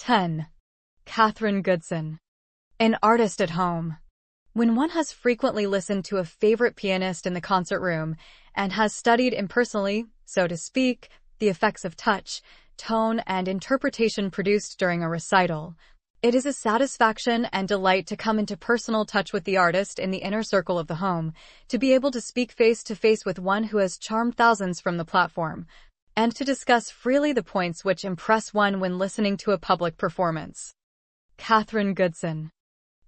10. Katherine Goodson. An artist at home. When one has frequently listened to a favorite pianist in the concert room and has studied impersonally, so to speak, the effects of touch, tone, and interpretation produced during a recital, it is a satisfaction and delight to come into personal touch with the artist in the inner circle of the home, to be able to speak face-to-face with one who has charmed thousands from the platform, and to discuss freely the points which impress one when listening to a public performance. Katherine Goodson.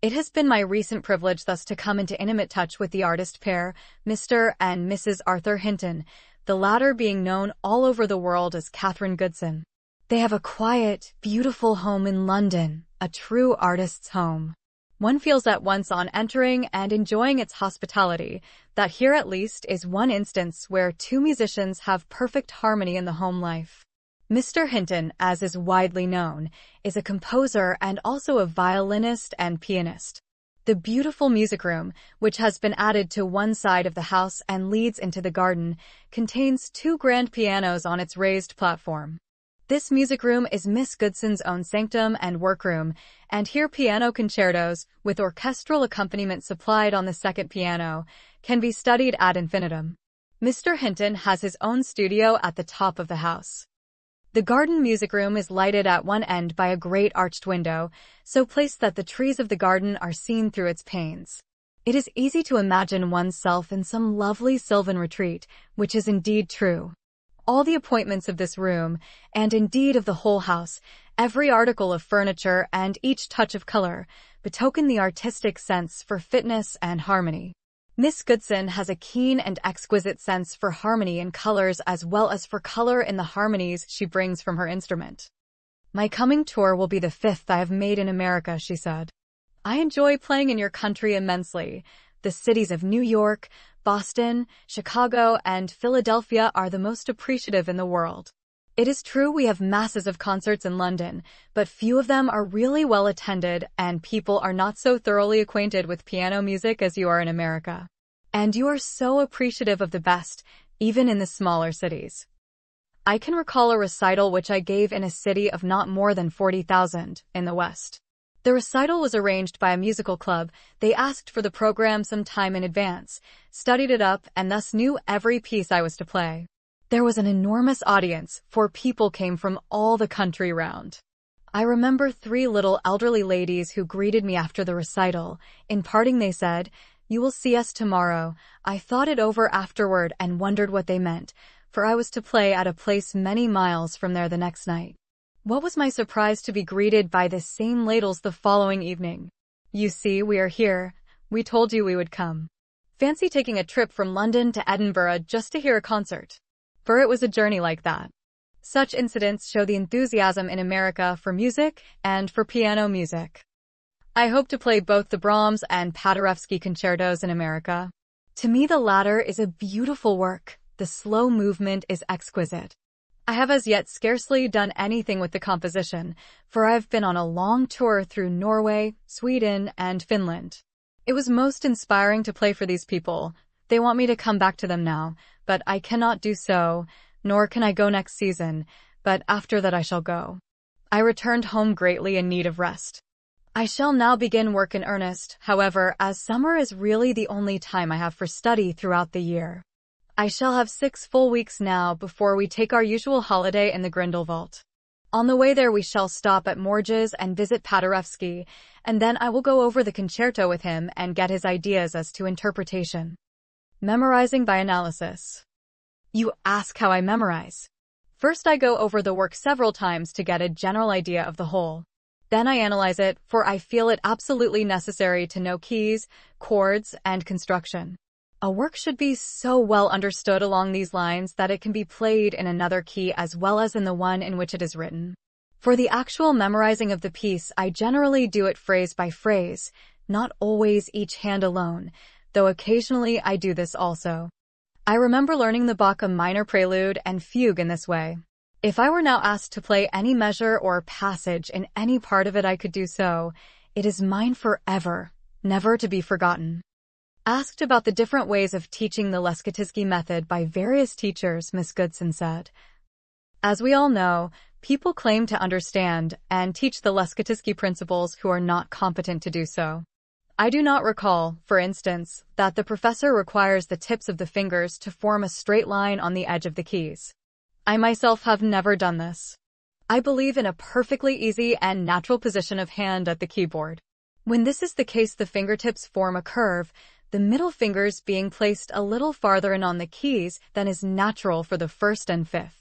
It has been my recent privilege thus to come into intimate touch with the artist pair, Mr. and Mrs. Arthur Hinton, the latter being known all over the world as Katherine Goodson. They have a quiet, beautiful home in London, a true artist's home. One feels at once on entering and enjoying its hospitality that here at least is one instance where two musicians have perfect harmony in the home life. Mr. Hinton, as is widely known, is a composer and also a violinist and pianist. The beautiful music room, which has been added to one side of the house and leads into the garden, contains two grand pianos on its raised platform. This music room is Miss Goodson's own sanctum and workroom, and here piano concertos, with orchestral accompaniment supplied on the second piano, can be studied ad infinitum. Mr. Hinton has his own studio at the top of the house. The garden music room is lighted at one end by a great arched window, so placed that the trees of the garden are seen through its panes. It is easy to imagine oneself in some lovely sylvan retreat, which is indeed true. All the appointments of this room, and indeed of the whole house, every article of furniture and each touch of color, betoken the artistic sense for fitness and harmony. Miss Goodson has a keen and exquisite sense for harmony in colors as well as for color in the harmonies she brings from her instrument. "My coming tour will be the 5th I have made in America," she said. "I enjoy playing in your country immensely. The cities of New York, Boston, Chicago, and Philadelphia are the most appreciative in the world. It is true we have masses of concerts in London, but few of them are really well attended, and people are not so thoroughly acquainted with piano music as you are in America. And you are so appreciative of the best, even in the smaller cities." I can recall a recital which I gave in a city of not more than 40,000 in the West. The recital was arranged by a musical club. They asked for the program some time in advance, studied it up, and thus knew every piece I was to play. There was an enormous audience, for people came from all the country round. I remember 3 little elderly ladies who greeted me after the recital. In parting they said, "You will see us tomorrow." I thought it over afterward and wondered what they meant, for I was to play at a place many miles from there the next night. What was my surprise to be greeted by the same ladles the following evening. "You see, we are here. We told you we would come." Fancy taking a trip from London to Edinburgh just to hear a concert. For it was a journey like that. Such incidents show the enthusiasm in America for music and for piano music. I hope to play both the Brahms and Paderewski concertos in America. To me the latter is a beautiful work. The slow movement is exquisite. I have as yet scarcely done anything with the composition, for I have been on a long tour through Norway, Sweden, and Finland. It was most inspiring to play for these people. They want me to come back to them now, but I cannot do so, nor can I go next season, but after that I shall go. I returned home greatly in need of rest. I shall now begin work in earnest, however, as summer is really the only time I have for study throughout the year. I shall have 6 full weeks now before we take our usual holiday in the Grindelwald. On the way there we shall stop at Morges and visit Paderewski, and then I will go over the concerto with him and get his ideas as to interpretation. Memorizing by analysis. You ask how I memorize. First I go over the work several times to get a general idea of the whole. Then I analyze it, for I feel it absolutely necessary to know keys, chords, and construction. A work should be so well understood along these lines that it can be played in another key as well as in the one in which it is written. For the actual memorizing of the piece, I generally do it phrase by phrase, not always each hand alone, though occasionally I do this also. I remember learning the Bach minor prelude and fugue in this way. If I were now asked to play any measure or passage in any part of it, I could do so. It is mine forever, never to be forgotten. Asked about the different ways of teaching the Lescotitsky method by various teachers, Miss Goodson said, "As we all know, People claim to understand and teach the Lescatowski principles who are not competent to do so. I do not recall, for instance, that the professor requires the tips of the fingers to form a straight line on the edge of the keys. I myself have never done this. I believe in a perfectly easy and natural position of hand at the keyboard. When this is the case, the fingertips form a curve, the middle fingers being placed a little farther in on the keys than is natural for the first and fifth.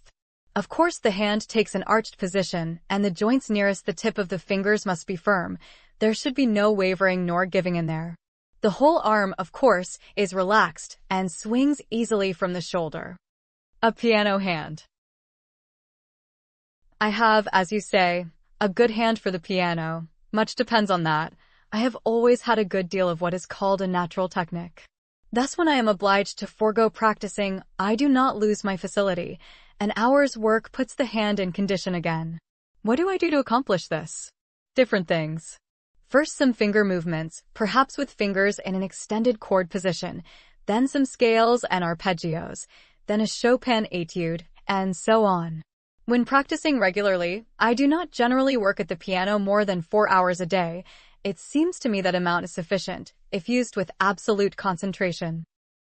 Of course, the hand takes an arched position, and the joints nearest the tip of the fingers must be firm. There should be no wavering nor giving in there. The whole arm, of course, is relaxed and swings easily from the shoulder. A piano hand. I have, as you say, a good hand for the piano. Much depends on that. I have always had a good deal of what is called a natural technique. Thus, when I am obliged to forego practicing, I do not lose my facility. An hour's work puts the hand in condition again. What do I do to accomplish this? Different things. First, some finger movements, perhaps with fingers in an extended chord position, then some scales and arpeggios, then a Chopin etude, and so on. When practicing regularly, I do not generally work at the piano more than 4 hours a day. It seems to me that amount is sufficient, if used with absolute concentration.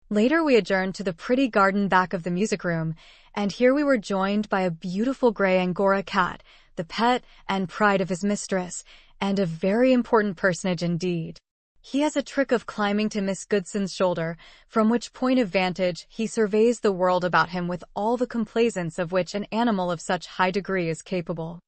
Later we adjourned to the pretty garden back of the music room, and here we were joined by a beautiful gray Angora cat, the pet and pride of his mistress, and a very important personage indeed. He has a trick of climbing to Miss Goodson's shoulder, from which point of vantage he surveys the world about him with all the complaisance of which an animal of such high degree is capable.